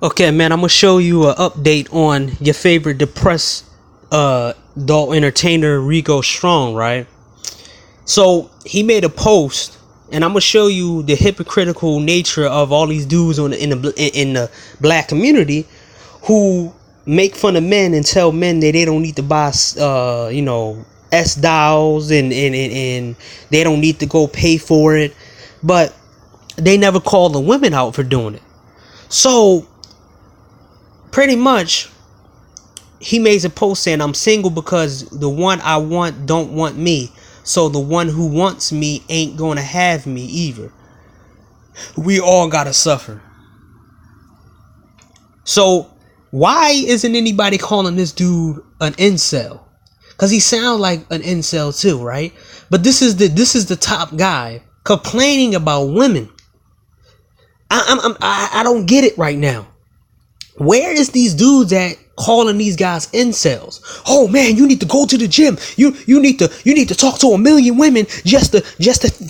Okay, man, I'm gonna show you an update on your favorite depressed adult entertainer Rico Strong, right? So he made a post, and I'm gonna show you the hypocritical nature of all these dudes in the black community who make fun of men and tell men that they don't need to buy S dolls and they don't need to go pay for it, but they never call the women out for doing it. So pretty much he made a post saying, I'm single because the one I want don't want me, so the one who wants me ain't gonna have me either. We all gotta suffer. So why isn't anybody calling this dude an incel? Because he sounds like an incel too, right? But this is the top guy complaining about women. I don't get it right now. Where is these dudes at calling these guys incels? Oh man, you need to go to the gym. You need to talk to a million women just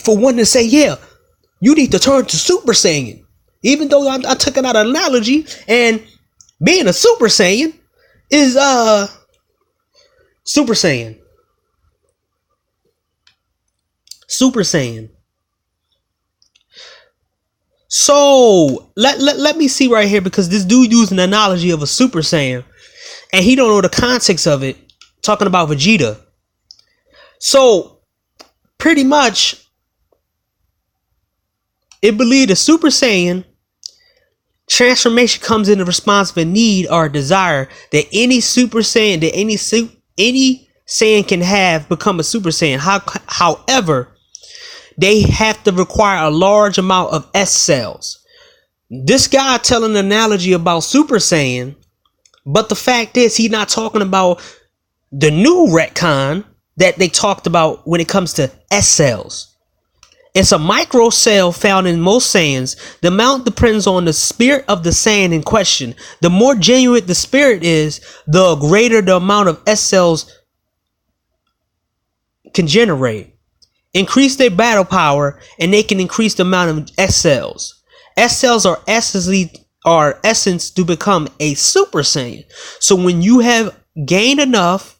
for one to say yeah. You need to turn to Super Saiyan. Even though I took it out of analogy, and being a Super Saiyan is Super Saiyan. Super Saiyan. So let me see right here, because this dude using the analogy of a Super Saiyan and he don't know the context of it, talking about Vegeta. So pretty much it believed a Super Saiyan transformation comes in the response of a need or a desire that any Super Saiyan, that any Saiyan can have become a Super Saiyan. However, they have to require a large amount of S cells. This guy telling an analogy about Super Saiyan, but the fact is he's not talking about the new retcon that they talked about when it comes to S cells. It's a micro cell found in most Saiyans. The amount depends on the spirit of the Saiyan in question. The more genuine the spirit is, the greater the amount of S cells can generate. Increase their battle power, and they can increase the amount of S cells. S cells are essence to become a Super Saiyan. So when you have gained enough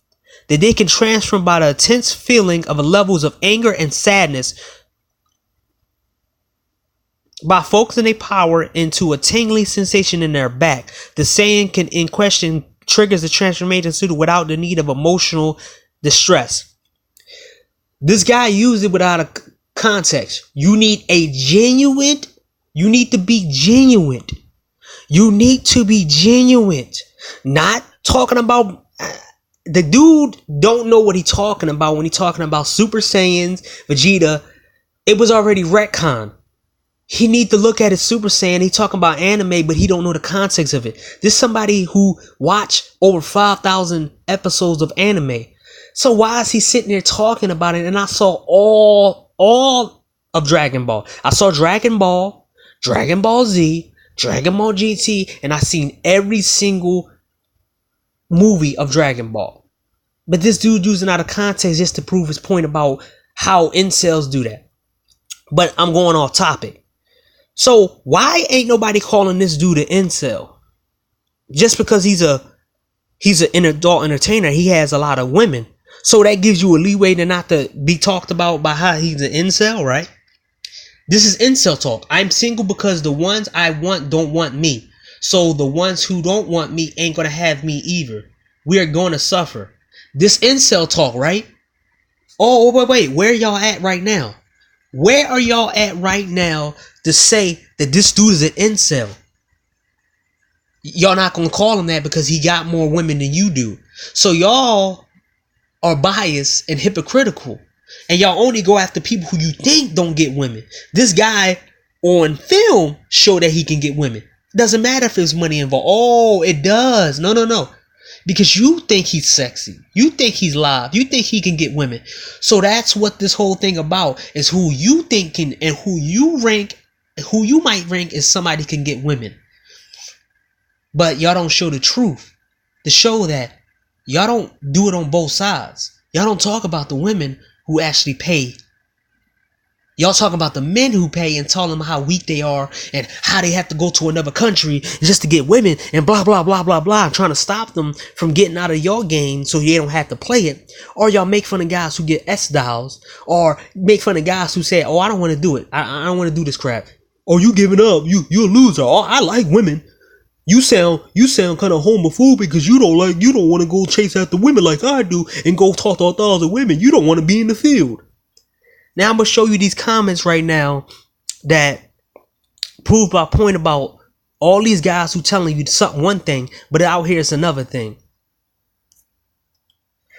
that they can transform by the intense feeling of levels of anger and sadness, by focusing their power into a tingling sensation in their back, the Saiyan can in question triggers the transformation suit without the need of emotional distress. This guy used it without a context. You need to be genuine. You need to be genuine. Not talking about, the dude don't know what he's talking about when he's talking about Super Saiyans, Vegeta. It was already retcon. He need to look at his Super Saiyan. He talking about anime, but he don't know the context of it. This is somebody who watched over 5,000 episodes of anime. So why is he sitting there talking about it? And I saw all of Dragon Ball. I saw Dragon Ball, Dragon Ball Z, Dragon Ball GT, and I seen every single movie of Dragon Ball. But this dude using out of context just to prove his point about how incels do that. But I'm going off topic. So why ain't nobody calling this dude an incel? Just because he's an adult entertainer, he has a lot of women. So that gives you a leeway to not to be talked about by how he's an incel, right? This is incel talk. I'm single because the ones I want don't want me. So the ones who don't want me ain't gonna have me either. We are gonna suffer. This incel talk, right? Oh, wait. Where y'all at right now? Where are y'all at right now to say that this dude is an incel? Y'all not gonna call him that because he got more women than you do. So y'all are biased and hypocritical, and y'all only go after people who you think don't get women. This guy on film showed that he can get women. Doesn't matter if there's money involved. Oh, it does. No. Because you think he's sexy. You think he's live. You think he can get women. So that's what this whole thing about, is who you think can, and who you might rank as somebody can get women. But y'all don't show the truth. To show that y'all don't do it on both sides. Y'all don't talk about the women who actually pay Y'all talking about the men who pay and tell them how weak they are and how they have to go to another country just to get women and blah, blah, blah, blah, blah. Trying to stop them from getting out of your game so they don't have to play it. Or y'all make fun of guys who get S-dials, or make fun of guys who say, oh, I don't want to do it. I don't want to do this crap. Or you giving up. You're a loser. Oh, I like women. You sound kind of homophobic because you don't want to go chase after women like I do and go talk to 1,000 women. You don't want to be in the field. Now I'm going to show you these comments right now that prove my point about all these guys who telling you something one thing, but out here it's another thing.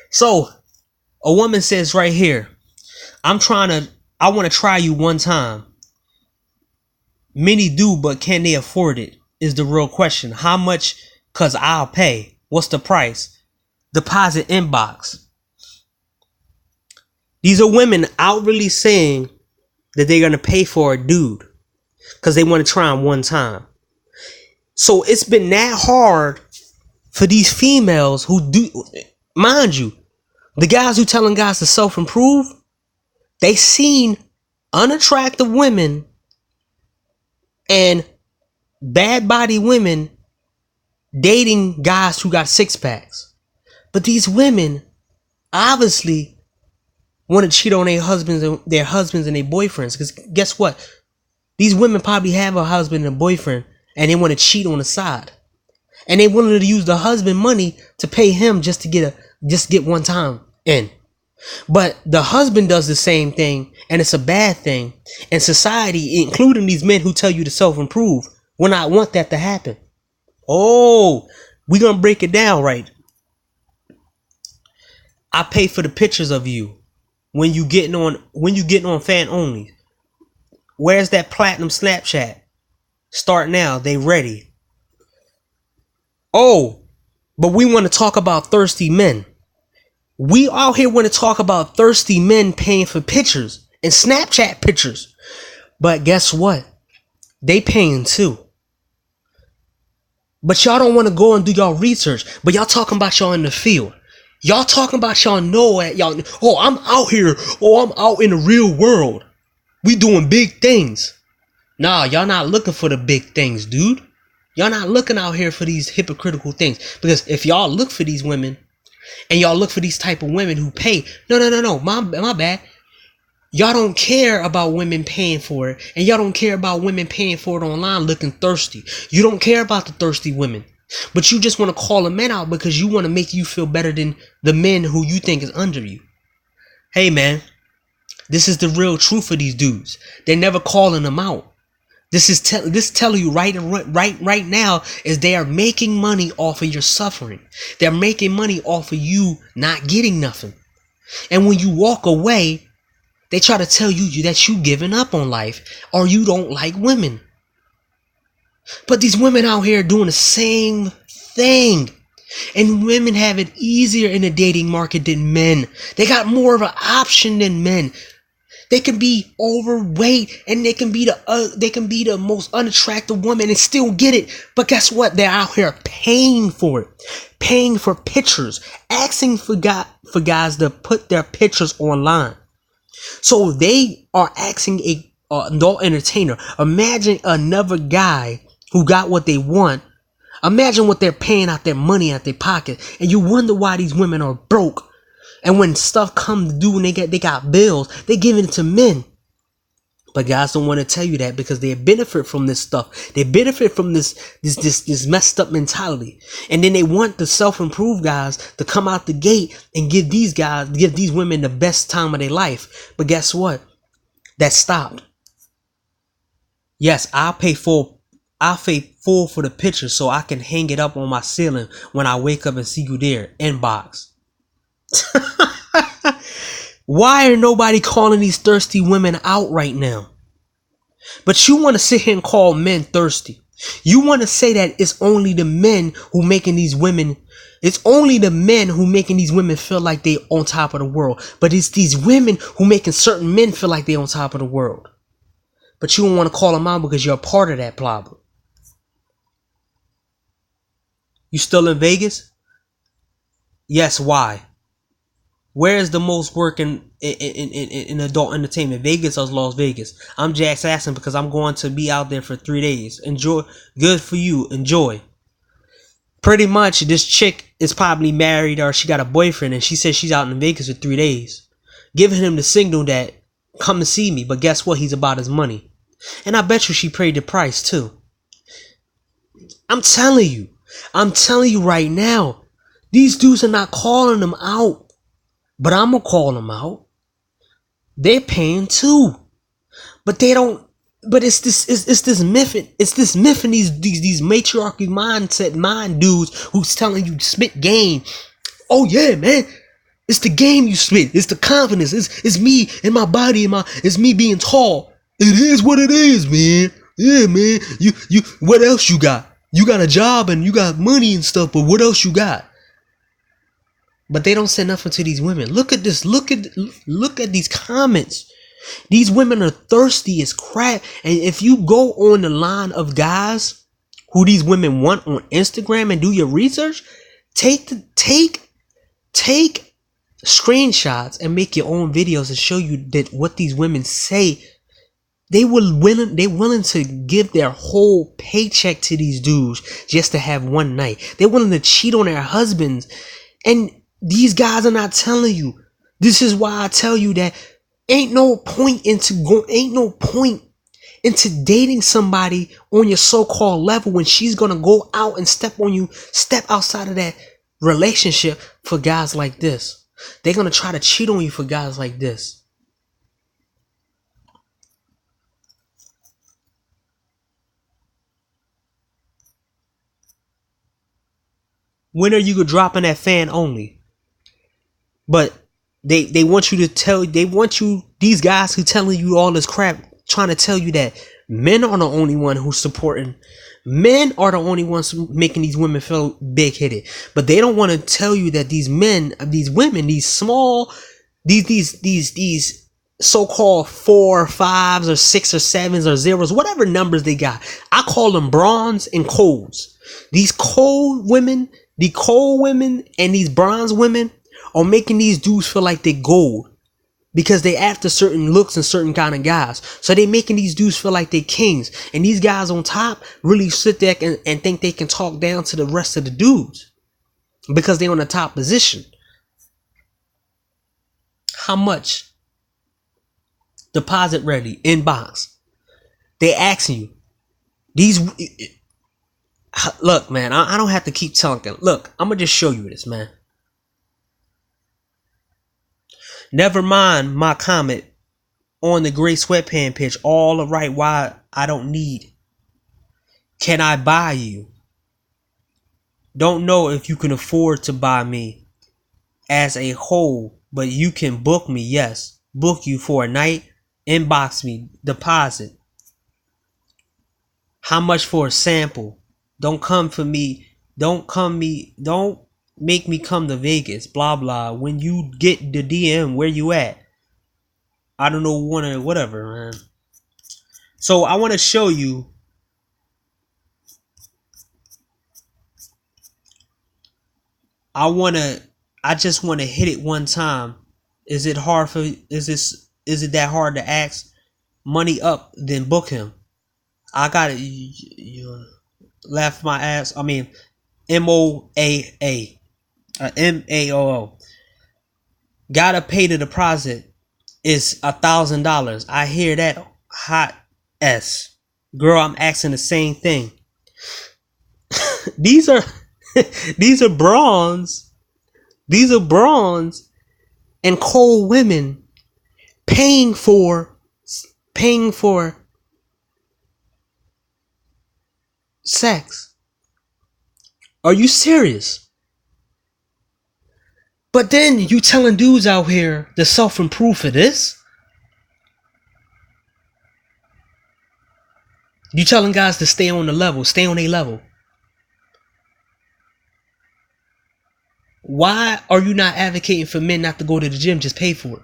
So a woman says right here, I want to try you one time. Many do, but can they afford it? Is the real question. How much? Cause I'll pay. What's the price? Deposit inbox. These are women outwardly saying that they're going to pay for a dude because they want to try him one time. So it's been that hard for these females who do, mind you, the guys who telling guys to self-improve, they seen unattractive women and bad body women dating guys who got six packs. But these women obviously want to cheat on their husbands and their boyfriends. Because guess what? These women probably have a husband and a boyfriend and they want to cheat on the side. And they wanted to use the husband money to pay him just to get one time in. But the husband does the same thing and it's a bad thing. And society, including these men who tell you to self-improve, will not want that to happen. Oh, we're going to break it down right. I pay for the pictures of you. When you getting on fan only. Where's that platinum Snapchat? Start now. They ready. Oh, but we want to talk about thirsty men. We out here want to talk about thirsty men paying for pictures and Snapchat pictures. But guess what? They paying too. But y'all don't want to go and do y'all research. But y'all talking about y'all in the field. Y'all talking about y'all know it. Y'all, oh, I'm out here. Oh, I'm out in the real world. We doing big things. Nah, y'all not looking for the big things, dude. Y'all not looking out here for these hypocritical things. Because if y'all look for these women and y'all look for these type of women who pay. No. My bad. Y'all don't care about women paying for it. And y'all don't care about women paying for it online looking thirsty. You don't care about the thirsty women. But you just want to call a man out because you want to make you feel better than the men who you think is under you. Hey, man, this is the real truth of these dudes. They're never calling them out. This telling you right now is they are making money off of your suffering. They're making money off of you not getting nothing. And when you walk away, they try to tell you that you giving up on life or you don't like women. But these women out here doing the same thing. And women have it easier in the dating market than men. They got more of an option than men. They can be overweight and they can be the most unattractive woman and still get it. But guess what? They're out here paying for it. Paying for pictures. Asking for guys to put their pictures online. So they are asking an adult entertainer. Imagine another guy who got what they want. Imagine what they're paying out their money out their pocket. And you wonder why these women are broke. And when stuff come to do and they got bills, they giving it to men. But guys don't want to tell you that because they benefit from this stuff. They benefit from this messed up mentality. And then they want the self-improve guys to come out the gate and give these women the best time of their life. But guess what? That stopped. Yes, I'll pay full for the picture so I can hang it up on my ceiling when I wake up and see you there. Inbox. Why are nobody calling these thirsty women out right now? But you want to sit here and call men thirsty. You want to say that it's only the men who making these women. It's only the men who making these women feel like they on top of the world. But it's these women who making certain men feel like they on top of the world. But you don't want to call them out because you're a part of that problem. You still in Vegas? Yes, why? Where is the most work in adult entertainment? Vegas or Las Vegas? I'm Jack Sasson because I'm going to be out there for 3 days. Enjoy. Good for you. Enjoy. Pretty much, this chick is probably married or she got a boyfriend, and she says she's out in Vegas for 3 days, giving him the signal that come and see me. But guess what? He's about his money, and I bet you she paid the price too. I'm telling you right now, these dudes are not calling them out. But I'm gonna call them out. They're paying too, but they don't. But it's this myth. It's this myth in these matriarchy mind dudes who's telling you spit game. Oh yeah, man. It's the game you spit. It's the confidence. It's me and my body and it's me being tall. It is what it is, man. Yeah, man. You. What else you got? You got a job and you got money and stuff. But what else you got? But they don't say nothing to these women. Look at this. Look at these comments. These women are thirsty as crap. And if you go on the line of guys who these women want on Instagram and do your research, take screenshots and make your own videos and show you that what these women say. They're willing to give their whole paycheck to these dudes just to have one night. They're willing to cheat on their husbands. And these guys are not telling you. This is why I tell you that ain't no point into dating somebody on your so-called level when she's gonna go out and step outside of that relationship for guys like this. They're gonna try to cheat on you for guys like this. When are you dropping that fan only? But they want you these guys who telling you all this crap, trying to tell you that men are the only one who's supporting. Men are the only ones making these women feel big headed. But they don't want to tell you that these men, these women, these small, these so-called 4 or 5s or 6 or 7s or 0s, whatever numbers they got. I call them bronze and colds. These cold women and these bronze women are making these dudes feel like they gold because they after certain looks and certain kind of guys. So they making these dudes feel like they kings. And these guys on top really sit there and think they can talk down to the rest of the dudes because they're on the top position. How much? Deposit ready, inbox. They asking you. Look, man, I don't have to keep telling them. Look, I'm going to just show you this, man. Never mind my comment on the gray sweatpant pitch. All the right, why I don't need. Can I buy you? Don't know if you can afford to buy me as a whole, but you can book me. Yes, book you for a night. Inbox me. Deposit. How much for a sample? Don't come for me. Don't make me come to Vegas, blah blah. When you get the DM, where you at? I don't know, whatever, man. So I want to show you. I just want to hit it one time. Is it that hard to ask? Money up, then book him. I got it. You laugh my ass. I mean, MOAA. MAOO. Gotta pay the deposit is $1,000. I hear that hot S. Girl, I'm asking the same thing. These are bronze. These are bronze and cold women paying for sex. Are you serious? But then you telling dudes out here to self-improve for this? You telling guys to stay on the level, stay on a level. Why are you not advocating for men not to go to the gym, just pay for it?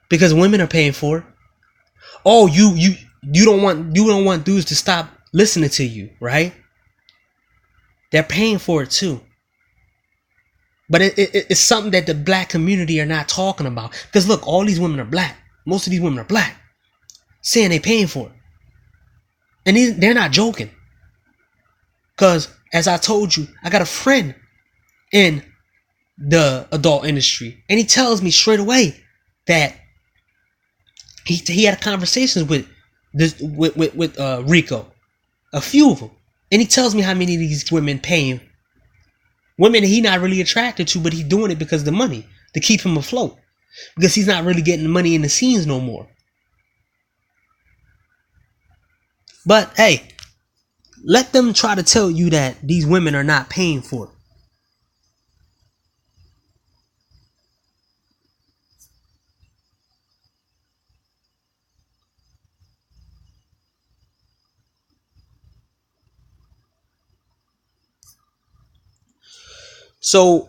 Because women are paying for it. Oh, you don't want dudes to stop listening to you, right? They're paying for it too. But it's something that the black community are not talking about. Because look, all these women are black. Most of these women are black. Saying they paying for it. And they're not joking. Because, as I told you, I got a friend in the adult industry. And he tells me straight away that he had conversations with Rico. A few of them. And he tells me how many of these women paying. Women he not really attracted to, but he's doing it because of the money. To keep him afloat. Because he's not really getting the money in the scenes no more. But, hey, let them try to tell you that these women are not paying for it. So,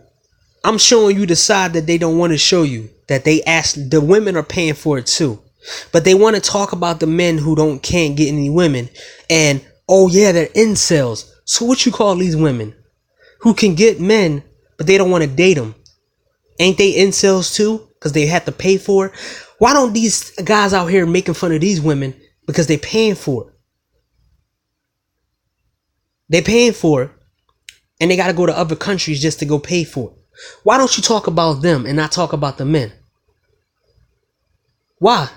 I'm showing you the side that they don't want to show you. That the women are paying for it too. But they want to talk about the men who can't get any women. And, oh yeah, they're incels. So what you call these women? Who can get men, but they don't want to date them. Ain't they incels too? Because they have to pay for it. Why don't these guys out here making fun of these women? Because they paying for it. They paying for it. And they got to go to other countries just to go pay for it. Why don't you talk about them and not talk about the men? Why?